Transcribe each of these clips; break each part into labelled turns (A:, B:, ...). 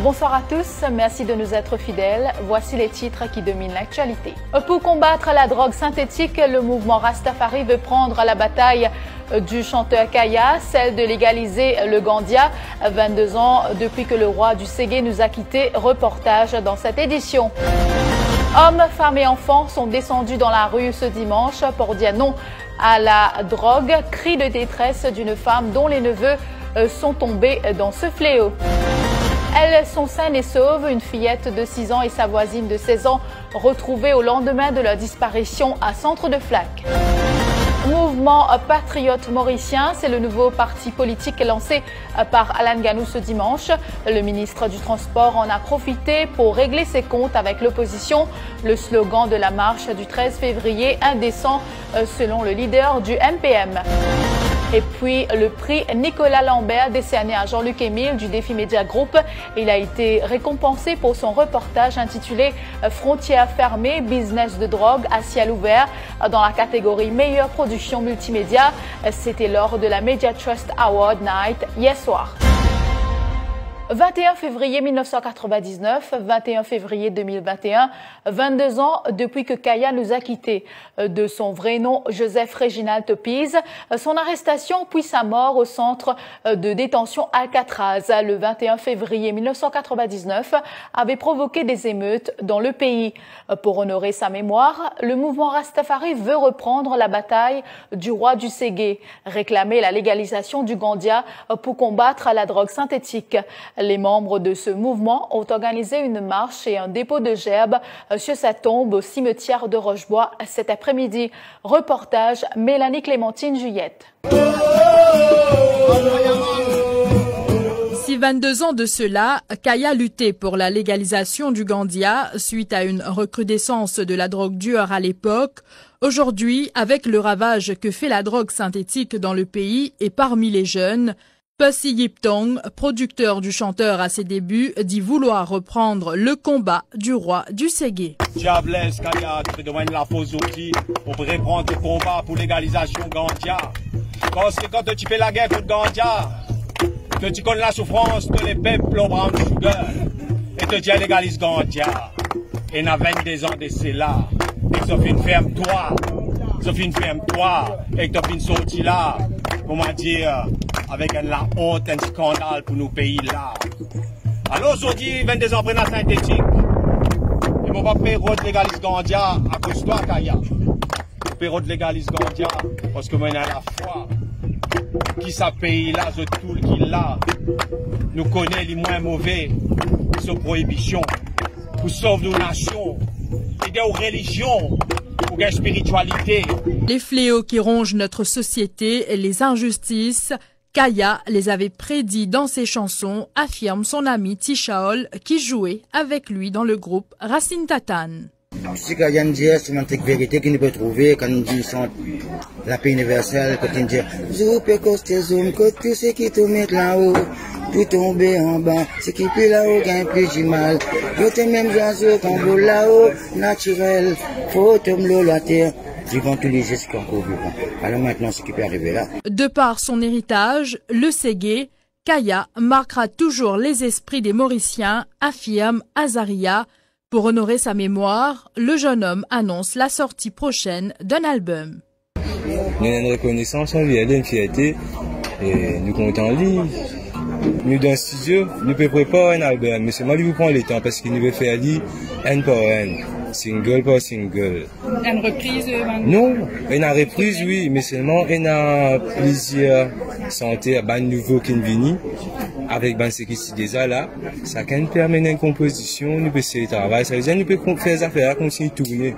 A: Bonsoir à tous, merci de nous être fidèles. Voici les titres qui dominent l'actualité. Pour combattre la drogue synthétique, le mouvement Rastafari veut prendre la bataille du chanteur Kaya, celle de légaliser le Gandia. 22 ans depuis que le roi du Ségué nous a quittés. Reportage dans cette édition. Hommes, femmes et enfants sont descendus dans la rue ce dimanche pour dire non à la drogue. Cri de détresse d'une femme dont les neveux sont tombés dans ce fléau. Elles sont saines et sauves, une fillette de 6 ans et sa voisine de 16 ans retrouvées au lendemain de leur disparition à Centre de Flac. Mouvement patriote mauricien, c'est le nouveau parti politique lancé par Alan Ganou ce dimanche. Le ministre du Transport en a profité pour régler ses comptes avec l'opposition. Le slogan de la marche du 13 février, indécent selon le leader du MPM. Et puis le prix Nicolas Lambert décerné à Jean-Luc Émile du Défi Média Group. Il a été récompensé pour son reportage intitulé Frontières fermées, business de drogue à ciel ouvert dans la catégorie meilleure production multimédia. C'était lors de la Media Trust Award Night hier soir. 21 février 1999, 21 février 2021, 22 ans depuis que Kaya nous a quittés. De son vrai nom, Joseph Réginald Topize, son arrestation puis sa mort au centre de détention Alcatraz le 21 février 1999 avait provoqué des émeutes dans le pays. Pour honorer sa mémoire, le mouvement Rastafari veut reprendre la bataille du roi du Ségué, réclamer la légalisation du Gandia pour combattre la drogue synthétique. Les membres de ce mouvement ont organisé une marche et un dépôt de gerbes sur sa tombe au cimetière de Rochebois cet après-midi. Reportage Mélanie Clémentine Juliette.
B: Si 22 ans de cela, Kaya luttait pour la légalisation du Gandia suite à une recrudescence de la drogue dure à l'époque. Aujourd'hui, avec le ravage que fait la drogue synthétique dans le pays et parmi les jeunes, Pussy Yiptong, producteur du chanteur à ses débuts, dit vouloir reprendre le combat du roi du Ségué.
C: Diablesse, Kaya, tu te donnes la fausse outil pour reprendre le combat pour légalisation Gandia. Parce que quand tu fais la guerre contre Gandia, que tu connais la souffrance de les peuples au brown sugar, et te dis légalise Gandia. Et n'a 22 ans de cela, et Sophie ferme-toi, et que tu sorti là, comment dire, avec la honte, un scandale pour nos pays là. Alors aujourd'hui, 22 ans après la synthétique, et mon papa Pérot légalise Gandia à cause de toi, Kaya. Pérot légalise Gandia parce que moi, on a la foi. Qui ça pays là, je tout qui là, nous connaît les moins mauvais, sur prohibition, pour sauver nos nations, aider aux religions, pour la spiritualité.
B: Les fléaux qui rongent notre société et les injustices, Kaya les avait prédits dans ses chansons, affirme son ami Tishaol qui jouait avec lui dans le groupe Racine Tatane.
D: Si Kaya dit c'est une vérité qu'il ne peut trouver quand il dit la paix universelle, quand il dit je peux coster zoom, que tout ce qui te met là-haut, tout tomber en bas, ce qui peut là-haut gagne plus du mal. Je te même oiseaux qu'on vole là-haut, naturel, faut te me la terre. Vivant tous les gestes qu'on peut vivre. Alors maintenant, ce qui peut arriver là.
B: De par son héritage, le Ségué, Kaya marquera toujours les esprits des Mauriciens, affirme Azaria. Pour honorer sa mémoire, le jeune homme annonce la sortie prochaine d'un album.
E: Nous avons une reconnaissance envers une fierté et nous comptons en ligne. Nous dans le studio, nous pouvons préparer un album, mais seulement nous prenons le temps parce qu'il nous veut faire lire un par un. Single par single.
F: Une reprise
E: Non, une reprise oui, mais seulement il y a plusieurs santé à nouveau qui viennent avec ce qui est déjà là. Ça can permet une composition, nous pouvons travailler, ça veut dire nous pouvons faire des affaires continuer tourner.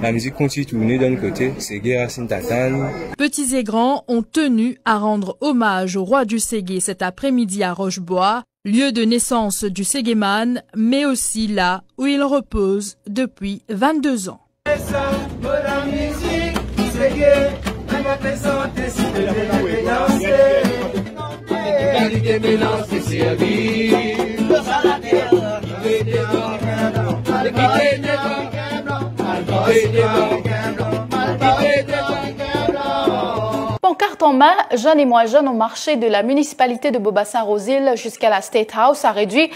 E: La musique continue tourner d'un côté, c'est Racine Tatane.
B: Petits et grands ont tenu à rendre hommage au roi du Ségué cet après-midi à Rochebois, lieu de naissance du Séguéman, mais aussi là où il repose depuis 22 ans.
A: Pancarte en main, jeunes et moins jeunes ont marché de la municipalité de Beaubassin-Rosil jusqu'à la State House, a réduit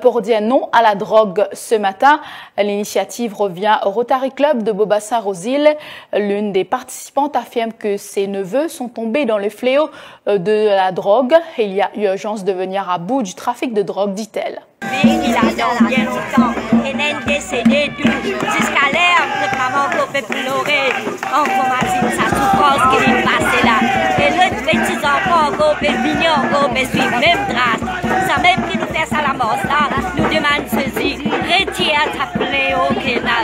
A: pour dire non à la drogue ce matin. L'initiative revient au Rotary Club de Beaubassin-Rosil. L'une des participantes affirme que ses neveux sont tombés dans le fléau de la drogue. Il y a urgence de venir à bout du trafic de drogue, dit-elle.
F: Il a dans bien longtemps, et n'est décédé tout, jusqu'à l'ère de maman qu'on fait pleurer. On imagine sa souffrance qui est passée là. Et les petits enfants qu'on fait mignon, qu'on fait suivre même trace. Ça même qui nous fait ça la mort là, nous demande ceci. Retire ta fléau qui est là,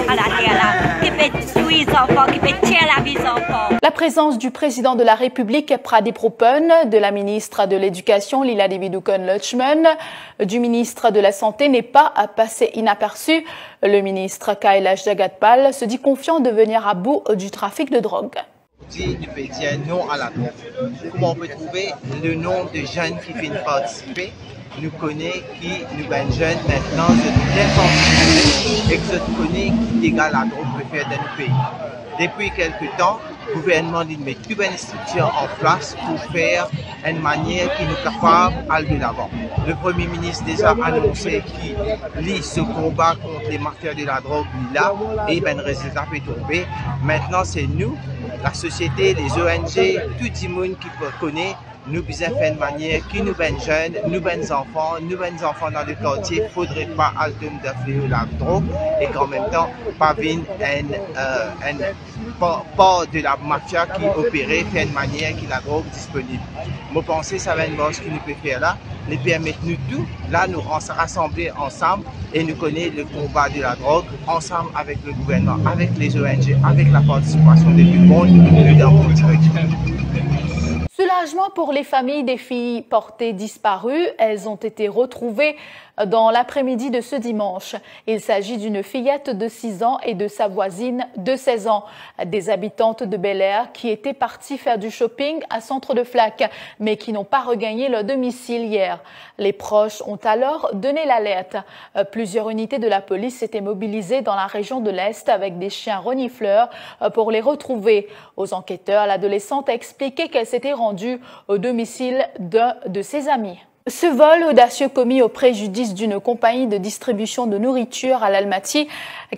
F: la terre là, qui fait tuer les enfants, qui fait tuer la vie des enfants.
A: La présence du président de la République, Pradeep Rupan, de la ministre de l'Éducation, Lila Devi Dukan-Lutchman, du ministre de la Santé n'est pas à passer inaperçu. Le ministre Kailash Jagatpal se dit confiant de venir à bout du trafic de drogue.
G: Nous peut dire non à la drogue. Comment on peut trouver le nombre de jeunes qui viennent participer? Nous connaissons qui nous sommes jeunes maintenant, je bien sensibilisés et que je connais qui dégage la drogue peut faire dans nos pays. Depuis quelques temps, le gouvernement dit de mettre toutes les structures en place pour faire une manière qui nous est capable d'aller de l'avant. Le Premier ministre déjà a annoncé qu'il lit ce combat contre les marqueurs de la drogue là et ben, le résultat peut tomber. Maintenant, c'est nous, la société, les ONG, tout le monde qui connaît. Nous devons faire une manière qui nous ben jeunes, nous ben enfants dans le quartier, il ne faudrait pas alter de la drogue et qu'en même temps, pas venir pas de la mafia qui opérait, faire une manière qui la drogue disponible. Je pense que ça va être une chose que nous pouvons faire là, les permettre nous tout, là nous rassembler ensemble et nous connaître le combat de la drogue ensemble avec le gouvernement, avec les ONG, avec la participation de tout le monde, nous dans une direction.
A: Soulagement pour les familles des filles portées disparues. Elles ont été retrouvées dans l'après-midi de ce dimanche. Il s'agit d'une fillette de 6 ans et de sa voisine de 16 ans, des habitantes de Bel-Air qui étaient parties faire du shopping à Centre de Flac, mais qui n'ont pas regagné leur domicile hier. Les proches ont alors donné l'alerte. Plusieurs unités de la police s'étaient mobilisées dans la région de l'Est avec des chiens renifleurs pour les retrouver. Aux enquêteurs, l'adolescente a expliqué qu'elle s'était rendue au domicile d'un de ses amis. Ce vol audacieux commis au préjudice d'une compagnie de distribution de nourriture à l'Almaty,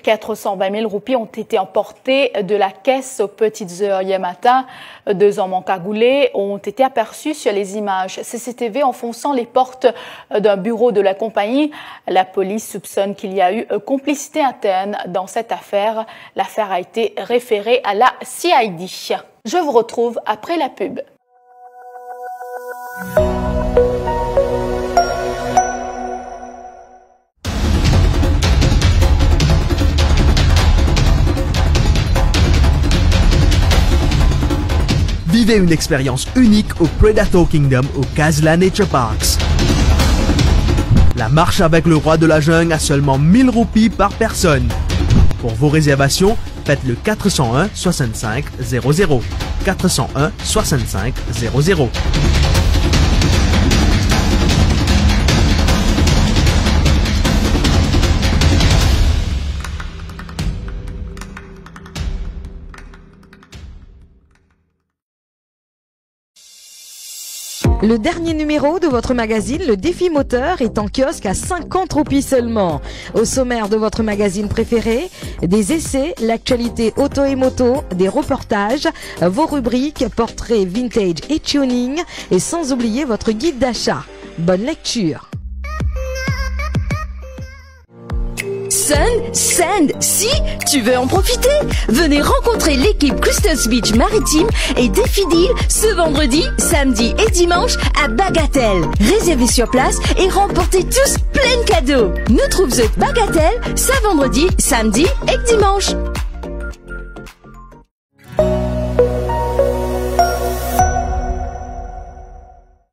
A: 420 000 roupies ont été emportées de la caisse aux petites heures hier matin. 2 hommes encagoulés ont été aperçus sur les images CCTV enfonçant les portes d'un bureau de la compagnie. La police soupçonne qu'il y a eu complicité interne dans cette affaire. L'affaire a été référée à la CID. Je vous retrouve après la pub.
H: Vivez une expérience unique au Predator Kingdom au Khasla Nature Parks. La marche avec le roi de la jungle à seulement 1000 roupies par personne. Pour vos réservations, faites le 401 65 00. 401 65 00.
I: Le dernier numéro de votre magazine, le Défi Moteur, est en kiosque à 50 roupies seulement. Au sommaire de votre magazine préféré, des essais, l'actualité auto et moto, des reportages, vos rubriques, portraits vintage et tuning, et sans oublier votre guide d'achat. Bonne lecture.
J: Sun, Sand, si tu veux en profiter, venez rencontrer l'équipe Crystals Beach Maritime et Défi Deal ce vendredi, samedi et dimanche à Bagatelle. Réservez sur place et remportez tous plein de cadeaux. Nous trouvons Bagatelle, ce vendredi, samedi et dimanche.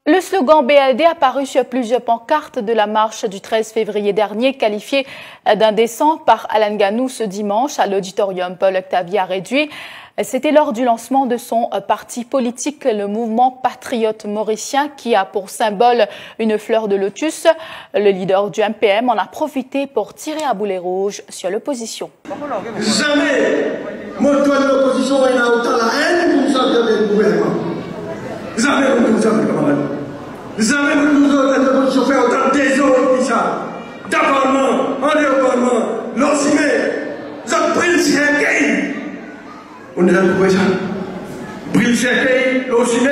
A: Le slogan BLD apparu sur plusieurs pancartes de la marche du 13 février dernier, qualifié d'indécent par Alain Ganou ce dimanche à l'auditorium Paul-Octavie à Réduit. C'était lors du lancement de son parti politique, le mouvement patriote mauricien, qui a pour symbole une fleur de lotus. Le leader du MPM en a profité pour tirer à boulet rouge sur l'opposition.
K: Jamais, moi, de l'opposition, il y a autant la haine pour sortir du gouvernement. Jamais vous avez camarades. Jamais vous avez chauffeur autant de désordre que ça. D'abord, on est au Parlement, l'Ocimé, vous avez pris le circuit. On est là pour ça. Pris le circuit, l'Ocimé,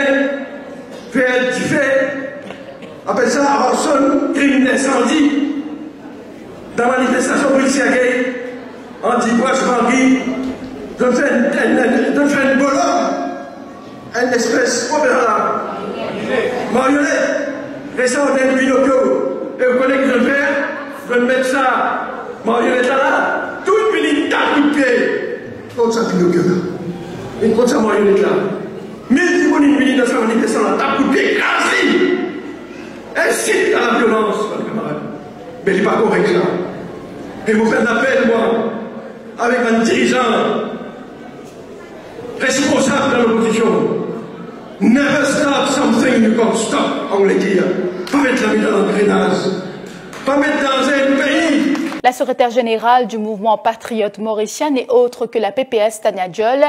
K: fait du fait. Après ça, arson, crime d'incendie. Dans la manifestation, pris le circuit, anti-poche-banqui, je fais une bolon, une espèce de là. Marionnette, récent d'un Pinocchio, et vous connaissez que je vais faire, je vais mettre ça, marionnette là, tout le pays tape coup de pied. Contre ça Pinocchio là, et contre ça marionnette là. Mais si vous avez une dans sa manifestation là, tape coup de pied, écrasé. Incite à la violence, mes camarades. Mais il n'est pas correct ça. Et vous faites appel, moi, avec un dirigeant responsable de l'opposition. Never stop something you can't stop, on le dit. Pas mettre la vie dans l'engrenage. Pas mettre dans un pays.
A: La secrétaire générale du mouvement patriote mauricien n'est autre que la PPS Tania Diol.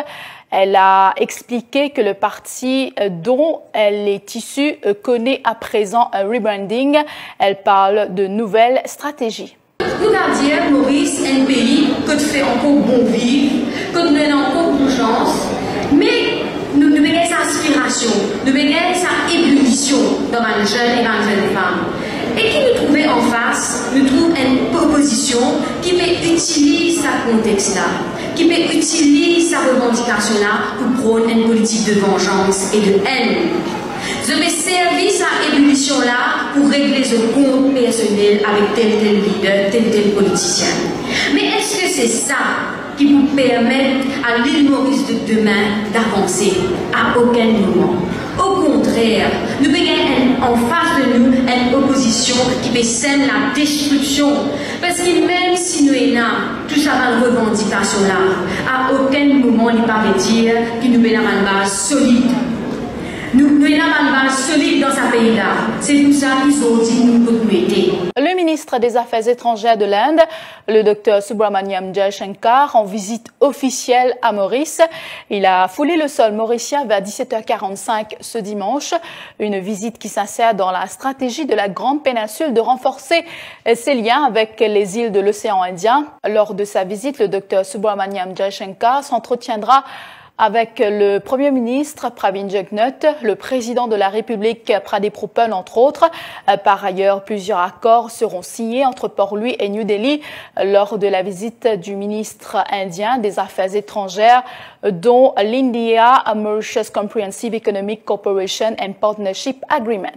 A: Elle a expliqué que le parti dont elle est issue connaît à présent un rebranding. Elle parle de nouvelles stratégies.
L: Nous dire, Maurice, un pays que tu fais encore bon vivre, que tu mènes encore urgence, mais nous avons cette inspiration, nous avons cette ébullition dans les jeunes et dans les jeunes femmes. Et qui nous trouvait en face, nous trouvons une proposition qui peut utiliser ce contexte-là, qui peut utiliser sa revendication-là pour prôner une politique de vengeance et de haine. Je vais servir cette ébullition-là pour régler ce compte personnel avec tel leader, tel politicien. Mais est-ce que c'est ça qui vous permet à l'île Maurice de demain d'avancer? À aucun moment. Au contraire, nous avons en face de nous une opposition qui peut sème la destruction. Parce que même si nous avons tout ça dans la revendication là, à aucun moment on ne peut pas dire que nous avons une base solide. Nous avons une base solide dans ce pays-là. C'est pour ça qu'ils ont dit nous pouvons aider.
A: Le ministre des Affaires étrangères de l'Inde, le Dr Subramaniam Jaishankar, en visite officielle à Maurice. Il a foulé le sol mauricien vers 17h45 ce dimanche. Une visite qui s'insère dans la stratégie de la Grande Péninsule de renforcer ses liens avec les îles de l'océan Indien. Lors de sa visite, le Dr Subramaniam Jaishankar s'entretiendra avec le Premier ministre Pravin Jugnauth, le président de la République Pradeep Rupan, entre autres. Par ailleurs, plusieurs accords seront signés entre Port-Louis et New Delhi lors de la visite du ministre indien des Affaires étrangères, dont l'India-Mauritius Comprehensive Economic Cooperation and Partnership Agreement.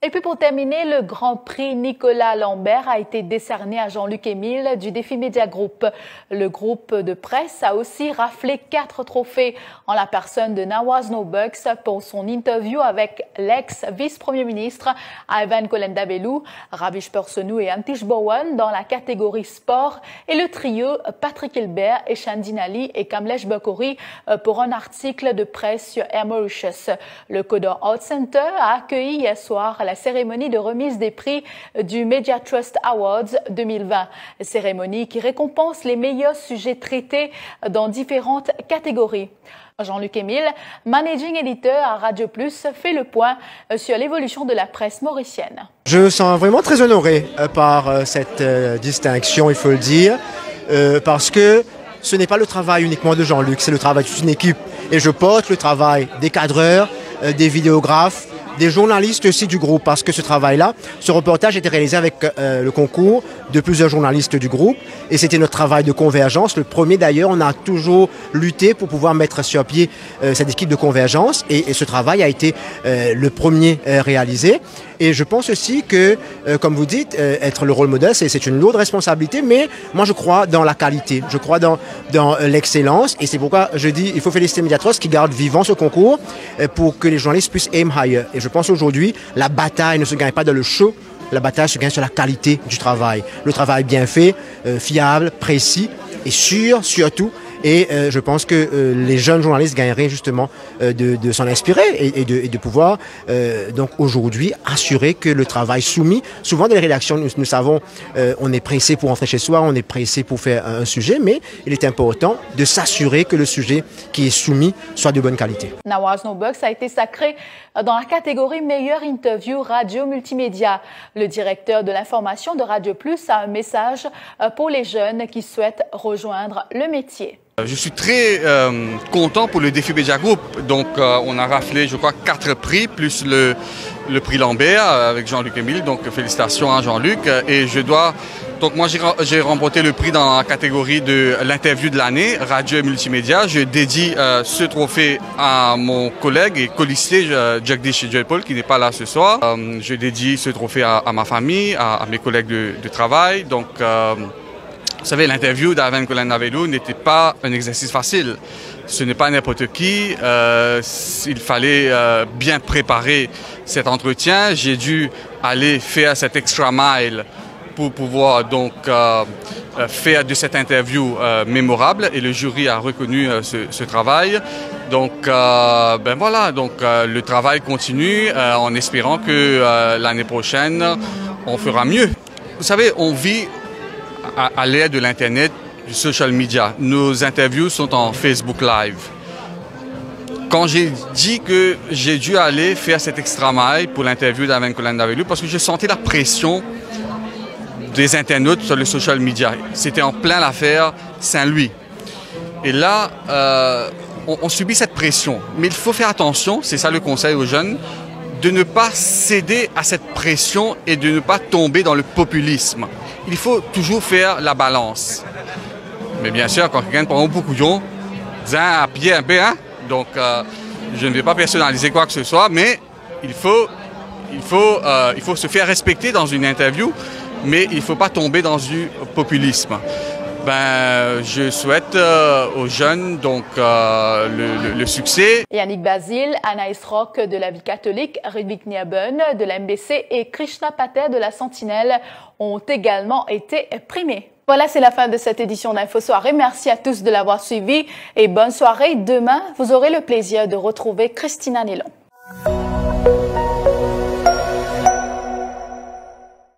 A: Et puis pour terminer, le Grand Prix Nicolas Lambert a été décerné à Jean-Luc Émile du Défi Media Group. Le groupe de presse a aussi raflé 4 trophées en la personne de Nawaz No-Bucks pour son interview avec l'ex-vice-premier ministre Ivan Kolendabellu, Ravish Persenou et Antish Bowen dans la catégorie sport, et le trio Patrick Hilbert, Eshandine Ali et Kamlesh Bakori pour un article de presse sur Air Mauritius. Le Codor Art Center a accueilli hier soir la cérémonie de remise des prix du Media Trust Awards 2020, cérémonie qui récompense les meilleurs sujets traités dans différentes catégories. Jean-Luc Émile, managing editor à Radio Plus, fait le point sur l'évolution de la presse mauricienne.
M: Je me sens vraiment très honoré par cette distinction, il faut le dire, parce que ce n'est pas le travail uniquement de Jean-Luc, c'est le travail de toute une équipe. Et je porte le travail des cadreurs, des vidéographes, des journalistes aussi du groupe, parce que ce travail-là, ce reportage était réalisé avec le concours de plusieurs journalistes du groupe, et c'était notre travail de convergence. Le premier d'ailleurs, on a toujours lutté pour pouvoir mettre sur pied cette équipe de convergence, et ce travail a été le premier réalisé. Et je pense aussi que, comme vous dites, être le rôle modèle, c'est une lourde responsabilité, mais moi je crois dans la qualité, je crois dans l'excellence, et c'est pourquoi je dis il faut féliciter Media Trust qui garde vivant ce concours pour que les journalistes puissent aim higher. Et je pense aujourd'hui, la bataille ne se gagne pas dans le show, la bataille se gagne sur la qualité du travail. Le travail bien fait, fiable, précis et sûr surtout. Et je pense que les jeunes journalistes gagneraient justement de s'en inspirer et de pouvoir donc aujourd'hui assurer que le travail soumis, souvent dans les rédactions, nous savons, on est pressé pour rentrer chez soi, on est pressé pour faire un sujet, mais il est important de s'assurer que le sujet qui est soumis soit de bonne qualité.
A: Nawaz No Bucks a été sacré dans la catégorie meilleure interview radio multimédia. Le directeur de l'information de Radio Plus a un message pour les jeunes qui souhaitent rejoindre le métier.
N: Je suis très content pour le défi Media Group. Donc, on a raflé, je crois, 4 prix, plus le prix Lambert avec Jean-Luc Émile. Donc, félicitations à Jean-Luc. Et donc, moi, j'ai remporté le prix dans la catégorie de l'interview de l'année, radio et multimédia. Je dédie ce trophée à mon collègue et colistier Jagdish Joypal, qui n'est pas là ce soir. Je dédie ce trophée à ma famille, à mes collègues de travail. Donc, vous savez, l'interview d'Arven Kolan-Navelou n'était pas un exercice facile. Ce n'est pas n'importe qui. Il fallait bien préparer cet entretien. J'ai dû aller faire cet extra mile pour pouvoir donc faire de cette interview mémorable. Et le jury a reconnu ce travail. Donc, ben voilà. Donc, le travail continue en espérant que l'année prochaine, on fera mieux. Vous savez, on vit à l'ère de l'Internet, du social media. Nos interviews sont en Facebook Live. Quand j'ai dit que j'ai dû aller faire cet extra mile pour l'interview d'Arven Kolan-Navelou, parce que je sentais la pression des internautes sur le social media. C'était en plein l'affaire Saint-Louis. Et là, on subit cette pression. Mais il faut faire attention, c'est ça le conseil aux jeunes, de ne pas céder à cette pression et de ne pas tomber dans le populisme. Il faut toujours faire la balance. Mais bien sûr, quand quelqu'un prend beaucoup de couillon, à pied un peu, hein? Donc, je ne vais pas personnaliser quoi que ce soit, mais il faut se faire respecter dans une interview, mais il ne faut pas tomber dans du populisme. Ben, je souhaite aux jeunes donc le succès.
A: Yannick Basile, Anaïs Rock de la Vie catholique, Ridvik Niaben de la MBC et Krishna Pater de la Sentinelle ont également été primés. Voilà, c'est la fin de cette édition d'Info Soirée. Merci à tous de l'avoir suivi et bonne soirée. Demain, vous aurez le plaisir de retrouver Christina Nélon.